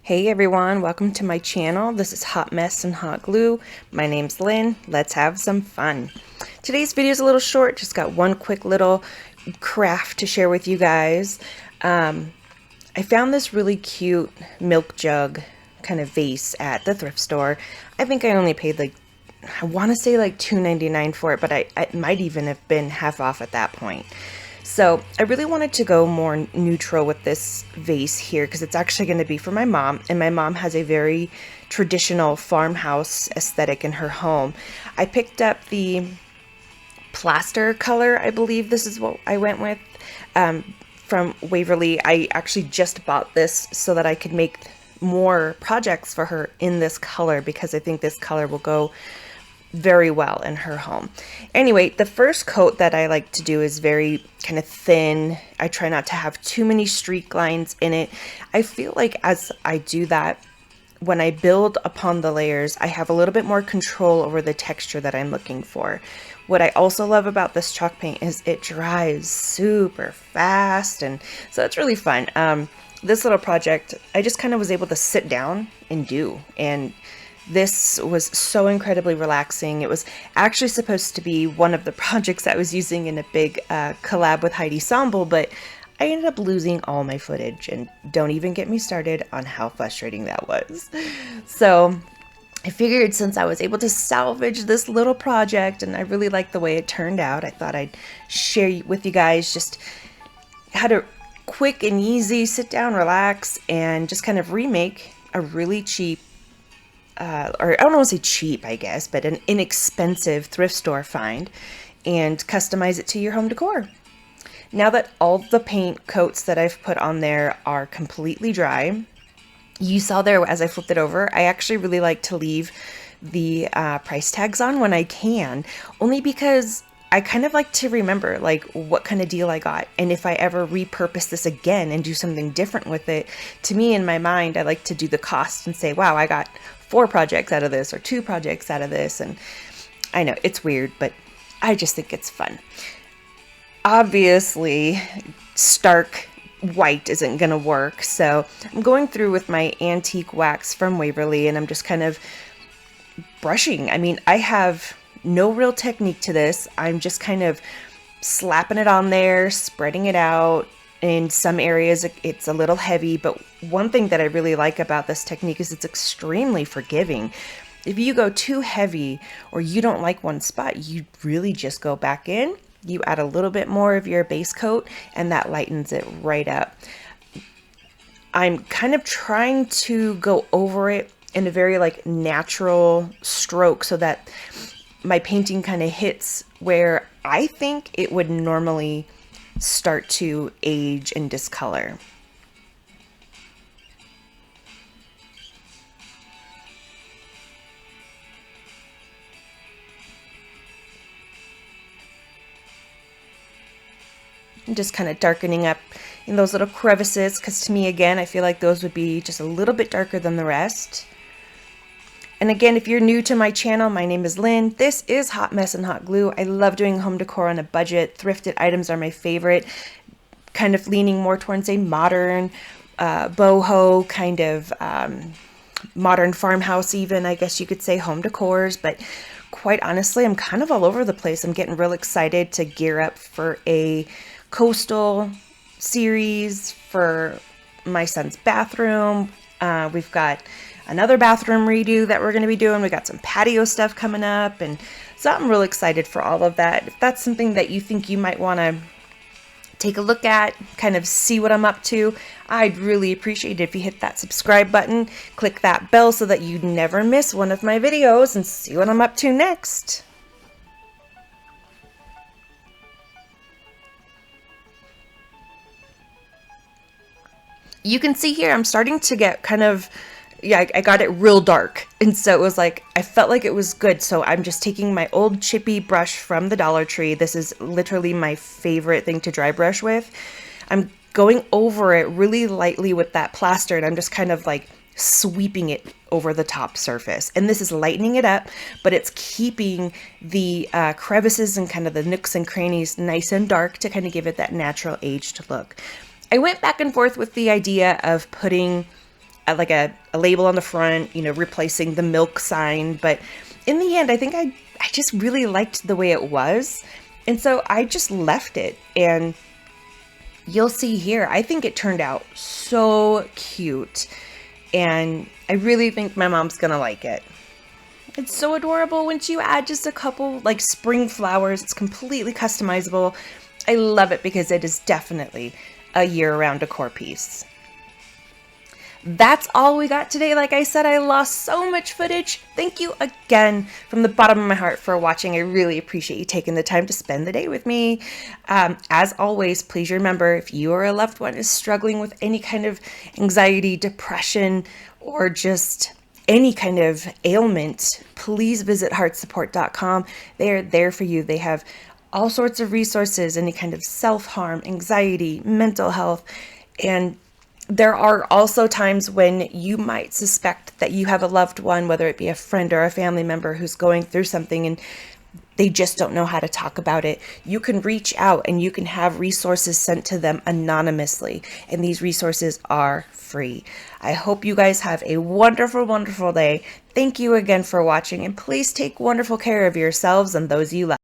Hey everyone, welcome to my channel. This is Hot Mess and Hot Glue. My name's Lynn. Let's have some fun. Today's video is a little short, just got one quick little craft to share with you guys. I found this really cute milk jug kind of vase at the thrift store. I think I only paid I want to say like $2.99 for it, but it might even have been half off at that point. So I really wanted to go more neutral with this vase here because it's actually going to be for my mom, and my mom has a very traditional farmhouse aesthetic in her home. I picked up the plaster color, I believe this is what I went with, from Waverly. I actually just bought this so that I could make more projects for her in this color because I think this color will go very well in her home. Anyway, the first coat that I like to do is very kind of thin. I try not to have too many streak lines in it. I feel like as I do that, when I build upon the layers, I have a little bit more control over the texture that I'm looking for. What I also love about this chalk paint is it dries super fast, and so it's really fun. This little project, I just kind of was able to sit down and do, and this was so incredibly relaxing. It was actually supposed to be one of the projects I was using in a big collab with Heidi Samble, but I ended up losing all my footage, and don't even get me started on how frustrating that was. So I figured since I was able to salvage this little project and I really liked the way it turned out, I thought I'd share with you guys just how to quick and easy sit down, relax, and just kind of remake a really cheap or I don't want to say cheap, I guess, but an inexpensive thrift store find, and customize it to your home decor. Now that all the paint coats that I've put on there are completely dry, you saw there as I flipped it over, I actually really like to leave the price tags on when I can, only because I kind of like to remember like what kind of deal I got, and if I ever repurpose this again and do something different with it. To me, in my mind, I like to do the cost and say, wow, I got 4 projects out of this or 2 projects out of this. And I know it's weird, but I just think it's fun. Obviously, stark white isn't gonna work, so I'm going through with my antique wax from Waverly, and I'm just kind of brushing. I mean, I have no real technique to this. I'm just kind of slapping it on there, spreading it out. In some areas it's a little heavy, but one thing that I really like about this technique is it's extremely forgiving. If you go too heavy or you don't like one spot, you really just go back in, you add a little bit more of your base coat, and that lightens it right up. I'm kind of trying to go over it in a very like natural stroke so that my painting kind of hits where I think it would normally start to age and discolor. And just kind of darkening up in those little crevices, because to me, again, I feel like those would be just a little bit darker than the rest. And again, if you're new to my channel, my name is Lynn. This is Hot Mess and Hot Glue. I love doing home decor on a budget. Thrifted items are my favorite. Kind of leaning more towards a modern, boho kind of modern farmhouse even, I guess you could say, home decors. But quite honestly, I'm kind of all over the place. I'm getting real excited to gear up for a coastal series for my son's bathroom. We've got another bathroom redo that we're going to be doing. We got some patio stuff coming up, and so I'm really excited for all of that. If that's something that you think you might want to take a look at, kind of see what I'm up to, I'd really appreciate it if you hit that subscribe button, click that bell so that you never miss one of my videos, and see what I'm up to next. You can see here I'm starting to get kind of, yeah, I got it real dark, and so it was like I felt like it was good. So I'm just taking my old chippy brush from the Dollar Tree. This is literally my favorite thing to dry brush with. I'm going over it really lightly with that plaster, and I'm just kind of like sweeping it over the top surface, and this is lightening it up, but it's keeping the crevices and kind of the nooks and crannies nice and dark to kind of give it that natural aged look. I went back and forth with the idea of putting like a label on the front, replacing the milk sign. But in the end, I think I just really liked the way it was. And so I just left it. And you'll see here, I think it turned out so cute. And I really think my mom's gonna like it. It's so adorable once you add just a couple like spring flowers. It's completely customizable. I love it because it is definitely a year-round decor piece. That's all we got today. Like I said, I lost so much footage. Thank you again from the bottom of my heart for watching. I really appreciate you taking the time to spend the day with me. As always, please remember, if you or a loved one is struggling with any kind of anxiety, depression, or just any kind of ailment, please visit heartsupport.com. They are there for you. They have all sorts of resources, any kind of self-harm, anxiety, mental health, and there are also times when you might suspect that you have a loved one, whether it be a friend or a family member, who's going through something and they just don't know how to talk about it. You can reach out and you can have resources sent to them anonymously. And these resources are free. I hope you guys have a wonderful, wonderful day. Thank you again for watching, and please take wonderful care of yourselves and those you love.